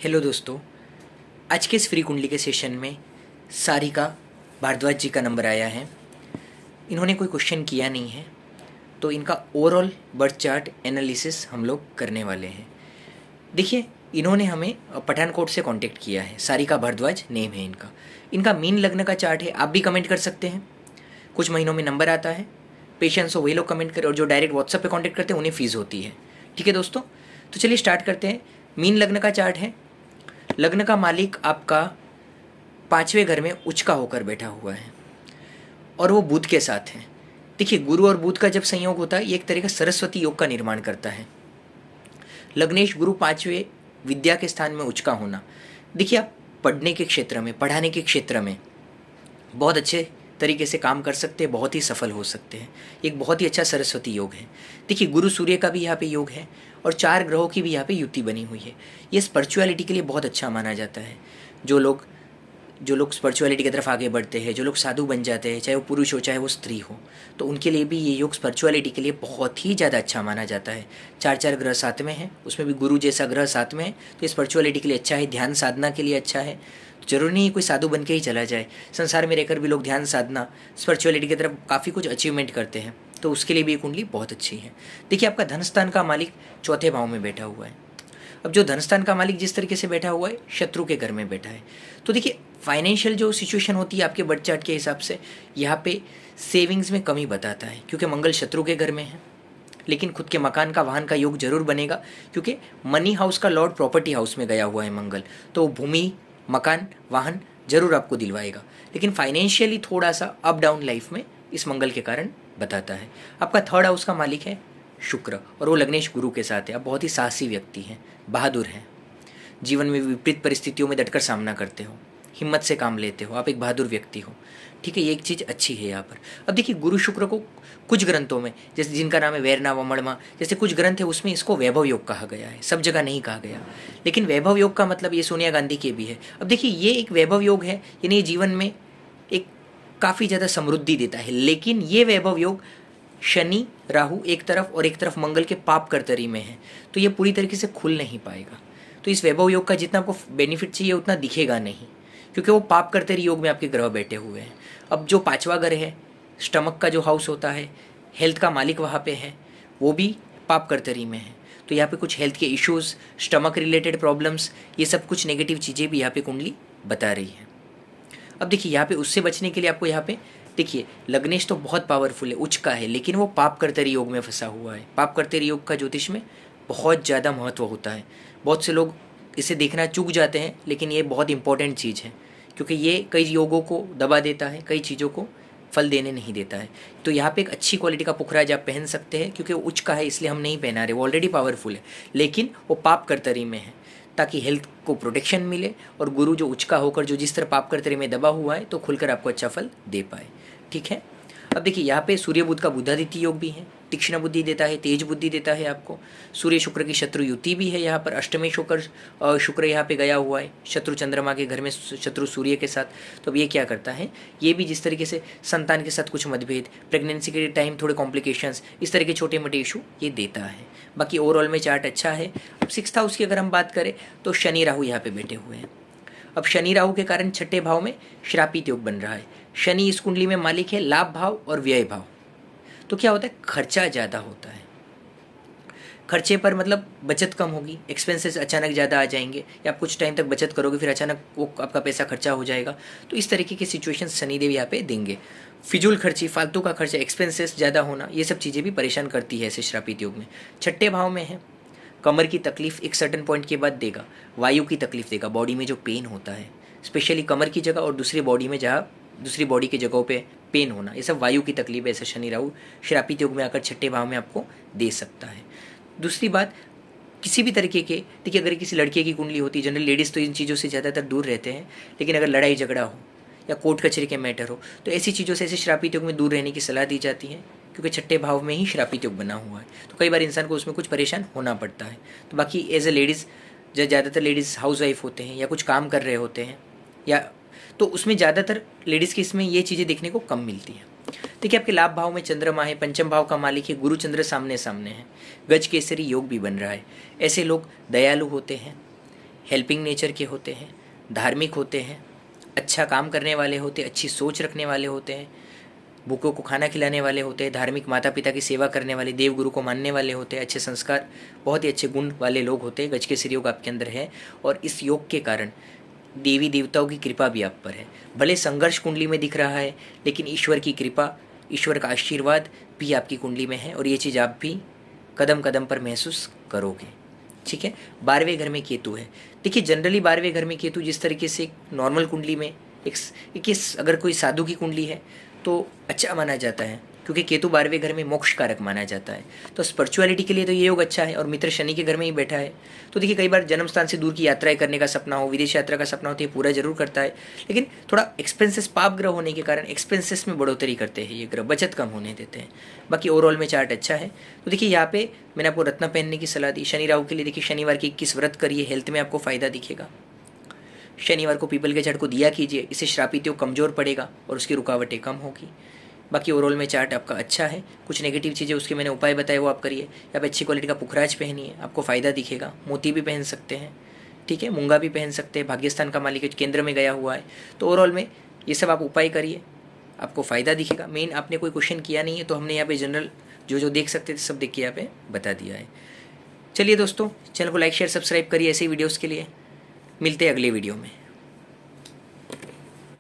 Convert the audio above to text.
Hello दोस्तों, आज के इस फ्री कुंडली के सेशन में सारिका भारद्वाज जी का नंबर आया है। इन्होंने कोई क्वेश्चन किया नहीं है, तो इनका ओवरऑल बर्थ चार्ट एनालिसिस हम लोग करने वाले हैं। देखिए, इन्होंने हमें पठानकोट से कांटेक्ट किया है। सारिका भारद्वाज नेम है इनका। इनका मीन लग्न का चार्ट है। आप भी कमेंट कर सकते हैं। कुछ महीनों में नंबर आता है। पेशेंस हो वही लोग कमेंट करें, और जो डायरेक्ट व्हाट्सएप पे कांटेक्ट करते हैं उन्हें फ़ीस होती है। ठीक है दोस्तों, तो चलिए स्टार्ट करते हैं। मीन लग्न का चार्ट है। लग्न का मालिक आपका 5वें घर में उच्च का होकर बैठा हुआ है और वो बुध के साथ है। देखिए, गुरु और बुध का जब संयोग होता है, ये एक तरह का सरस्वती योग का निर्माण करता है। लग्नेश गुरु 5वें विद्या के स्थान में उच्च का होना। देखिए, आप पढ़ने के क्षेत्र में, पढ़ाने के क्षेत्र में बहुत अच्छे तरीके से काम कर सकते हैं, बहुत ही सफल हो सकते हैं। एक बहुत ही अच्छा सरस्वती योग है। देखिए, गुरु सूर्य का भी यहाँ पे योग है और 4 ग्रहों की भी यहाँ पे युति बनी हुई है। ये स्पिरिचुअलिटी के लिए बहुत अच्छा माना जाता है। जो लोग स्पिरिचुअलिटी की तरफ आगे बढ़ते हैं, जो लोग साधु बन जाते हैं, चाहे वो पुरुष हो चाहे वो स्त्री हो, तो उनके लिए भी ये योग स्पिरिचुअलिटी के लिए बहुत ही ज़्यादा अच्छा माना जाता है। 4 ग्रह साथ में है, उसमें भी गुरु जैसा ग्रह साथ में है, तो ये स्पिरिचुअलिटी के लिए अच्छा है, ध्यान साधना के लिए अच्छा है। जरूरी नहीं कोई साधु बन के ही चला जाए। संसार में रहकर भी लोग ध्यान साधना, स्पिरिचुअलिटी की तरफ काफ़ी कुछ अचीवमेंट करते हैं, तो उसके लिए भी ये कुंडली बहुत अच्छी है। देखिए, आपका धनस्थान का मालिक 4थे भाव में बैठा हुआ है। अब जो धनस्थान का मालिक जिस तरीके से बैठा हुआ है, शत्रु के घर में बैठा है, तो देखिए फाइनेंशियल जो सिचुएशन होती है आपके बर्थ चार्ट के हिसाब से, यहाँ पे सेविंग्स में कमी बताता है, क्योंकि मंगल शत्रु के घर में है। लेकिन खुद के मकान का, वाहन का योग जरूर बनेगा, क्योंकि मनी हाउस का लॉर्ड प्रॉपर्टी हाउस में गया हुआ है मंगल, तो भूमि, मकान, वाहन जरूर आपको दिलवाएगा। लेकिन फाइनेंशियली थोड़ा सा अप डाउन लाइफ में इस मंगल के कारण बताता है। आपका 3rd हाउस का मालिक है शुक्र, और वो लग्नेश गुरु के साथ है। आप बहुत ही साहसी व्यक्ति हैं, बहादुर हैं, जीवन में विपरीत परिस्थितियों में डटकर सामना करते हो, हिम्मत से काम लेते हो, आप एक बहादुर व्यक्ति हो। ठीक है, ये एक चीज़ अच्छी है यहाँ पर। अब देखिए, गुरु शुक्र को कुछ ग्रंथों में, जैसे जिनका नाम है वैरना वमड़मा, जैसे कुछ ग्रंथ है उसमें इसको वैभव योग कहा गया है, सब जगह नहीं कहा गया। लेकिन वैभव योग का मतलब ये सोनिया गांधी के भी है। अब देखिए, ये एक वैभव योग है, यानी जीवन में एक काफ़ी ज़्यादा समृद्धि देता है। लेकिन ये वैभव योग शनि राहु एक तरफ और एक तरफ मंगल के पाप कर्तरी में है, तो ये पूरी तरीके से खुल नहीं पाएगा। तो इस वैभव योग का जितना आपको बेनिफिट चाहिए उतना दिखेगा नहीं, क्योंकि वो पाप कर्तरी योग में आपके ग्रह बैठे हुए हैं। अब जो 5वां घर है, स्टमक का जो हाउस होता है, हेल्थ का मालिक वहाँ पे है, वो भी पाप कर्तरी में है। तो यहाँ पे कुछ हेल्थ के इश्यूज़, स्टमक रिलेटेड प्रॉब्लम्स, ये सब कुछ नेगेटिव चीज़ें भी यहाँ पे कुंडली बता रही है। अब देखिए, यहाँ पे उससे बचने के लिए आपको यहाँ पे देखिए, लग्नेश तो बहुत पावरफुल है, उच्च का है, लेकिन वो पाप कर्तरी योग में फंसा हुआ है। पाप कर्तरी योग का ज्योतिष में बहुत ज़्यादा महत्व होता है। बहुत से लोग इसे देखना चूक जाते हैं, लेकिन ये बहुत इंपॉर्टेंट चीज़ है, क्योंकि ये कई योगों को दबा देता है, कई चीज़ों को फल देने नहीं देता है। तो यहाँ पे एक अच्छी क्वालिटी का पुखराज आप पहन सकते हैं, क्योंकि वो उच्च का है इसलिए हम नहीं पहना रहे, वो ऑलरेडी पावरफुल है, लेकिन वो पाप कर्तरी में है, ताकि हेल्थ को प्रोटेक्शन मिले, और गुरु जो उच्च का होकर जो जिस तरह पाप कर्तरी में दबा हुआ है, तो खुलकर आपको अच्छा फल दे पाए। ठीक है। अब देखिए, यहाँ पे सूर्य बुध का बुधादित्य योग भी है, तीक्ष्ण बुद्धि देता है, तेज बुद्धि देता है आपको। सूर्य शुक्र की शत्रु युति भी है यहाँ पर, अष्टमेश होकर शुक्र यहाँ पे गया हुआ है शत्रु चंद्रमा के घर में, शत्रु सूर्य के साथ। तो अब ये क्या करता है, ये भी जिस तरीके से संतान के साथ कुछ मतभेद, प्रेगनेंसी के टाइम थोड़े कॉम्प्लिकेशंस, इस तरह के छोटे मोटे इशू ये देता है। बाकी ओवरऑल में चार्ट अच्छा है। अब 6th हाउस की अगर हम बात करें, तो शनि राहु यहाँ पे बैठे हुए हैं। अब शनि राहु के कारण 6ठे भाव में श्रापित योग बन रहा है। शनि इस कुंडली में मालिक है लाभ भाव और व्यय भाव। तो क्या होता है, खर्चा ज़्यादा होता है। खर्चे पर मतलब बचत कम होगी, एक्सपेंसेस अचानक ज़्यादा आ जाएंगे, या आप कुछ टाइम तक बचत करोगे फिर अचानक वो आपका पैसा खर्चा हो जाएगा। तो इस तरीके की सिचुएशन शनिदेव यहाँ पे देंगे। फिजूल खर्ची, फालतू का खर्चा, एक्सपेंसेस ज़्यादा होना, ये सब चीज़ें भी परेशान करती है ऐसे श्रापित योग में। 6ठे भाव में है, कमर की तकलीफ एक सर्टेन पॉइंट के बाद देगा, वायु की तकलीफ देगा, बॉडी में जो पेन होता है, स्पेशली कमर की जगह और दूसरी बॉडी में जहाँ दूसरी बॉडी की जगहों पे पेन होना, ये सब वायु की तकलीफ है। ऐसा शनि राहु श्रापित योग में आकर 6ठे भाव में आपको दे सकता है। दूसरी बात, किसी भी तरीके के, देखिए अगर किसी लड़के की कुंडली होती है, जनरल लेडीज़ तो इन चीज़ों से ज़्यादातर दूर रहते हैं, लेकिन अगर लड़ाई झगड़ा हो या कोर्ट कचहरी के मैटर हो, तो ऐसी चीज़ों से ऐसे श्रापित योग में दूर रहने की सलाह दी जाती है, क्योंकि 6ठे भाव में ही श्रापित योग बना हुआ है। तो कई बार इंसान को उसमें कुछ परेशान होना पड़ता है। तो बाकी एज ए लेडीज़, जो ज़्यादातर लेडीज़ हाउस वाइफ होते हैं या कुछ काम कर रहे होते हैं, या तो उसमें ज़्यादातर लेडीज़ की इसमें ये चीज़ें देखने को कम मिलती हैं। देखिए, आपके लाभ भाव में चंद्रमा है, 5म भाव का मालिक है, गुरु चंद्र सामने सामने है, गज केसरी योग भी बन रहा है। ऐसे लोग दयालु होते हैं, हेल्पिंग नेचर के होते हैं, धार्मिक होते हैं, अच्छा काम करने वाले होते हैं, अच्छी सोच रखने वाले होते हैं, भूखों को खाना खिलाने वाले होते हैं, धार्मिक माता पिता की सेवा करने वाले, देव गुरु को मानने वाले होते हैं, अच्छे संस्कार, बहुत ही अच्छे गुण वाले लोग होते हैं। गजकेसरी योग आपके अंदर है और इस योग के कारण देवी देवताओं की कृपा भी आप पर है। भले संघर्ष कुंडली में दिख रहा है, लेकिन ईश्वर की कृपा, ईश्वर का आशीर्वाद भी आपकी कुंडली में है और ये चीज़ आप भी कदम कदम पर महसूस करोगे। ठीक है। 12वें घर में केतु है। देखिए जनरली 12वें घर में केतु जिस तरीके से नॉर्मल कुंडली में एक अगर कोई साधु की कुंडली है तो अच्छा माना जाता है, क्योंकि केतु 12वें घर में मोक्ष कारक माना जाता है। तो स्पिरिचुअलिटी के लिए तो ये योग अच्छा है और मित्र शनि के घर में ही बैठा है। तो देखिए कई बार जन्म स्थान से दूर की यात्राएं करने का सपना हो, विदेश यात्रा का सपना हो, तो ये पूरा जरूर करता है। लेकिन थोड़ा एक्सपेंसेस, पाप ग्रह होने के कारण एक्सपेंसेस में बढ़ोतरी करते हैं ये ग्रह, बचत कम होने देते हैं। बाकी ओवरऑल में चार्ट अच्छा है। तो देखिए यहाँ पे मैंने आपको रत्न पहनने की सलाह दी। शनि राहु के लिए देखिए शनिवार की 21 व्रत करिए, हेल्थ में आपको फायदा दिखेगा। शनिवार को पीपल के झाड़ को दिया कीजिए, इससे श्रापित योग कमजोर पड़ेगा और उसकी रुकावटें कम होगी। बाकी ओवरऑल में चार्ट आपका अच्छा है। कुछ नेगेटिव चीज़ें उसके मैंने उपाय बताए वो आप करिए। या आप अच्छी क्वालिटी का पुखराज पहनिए, आपको फ़ायदा दिखेगा। मोती भी पहन सकते हैं, ठीक है, मूंगा भी पहन सकते हैं। भाग्यस्थान का मालिक केंद्र में गया हुआ है। तो ओवरऑल में ये सब आप उपाय करिए, आपको फ़ायदा दिखेगा। मेन आपने कोई क्वेश्चन किया नहीं है, तो हमने यहाँ पे जनरल जो देख सकते थे सब देख के यहाँ पे बता दिया है। चलिए दोस्तों, चैनल को लाइक शेयर सब्सक्राइब करिए ऐसे ही वीडियोज़ के लिए। मिलते हैं अगले वीडियो में।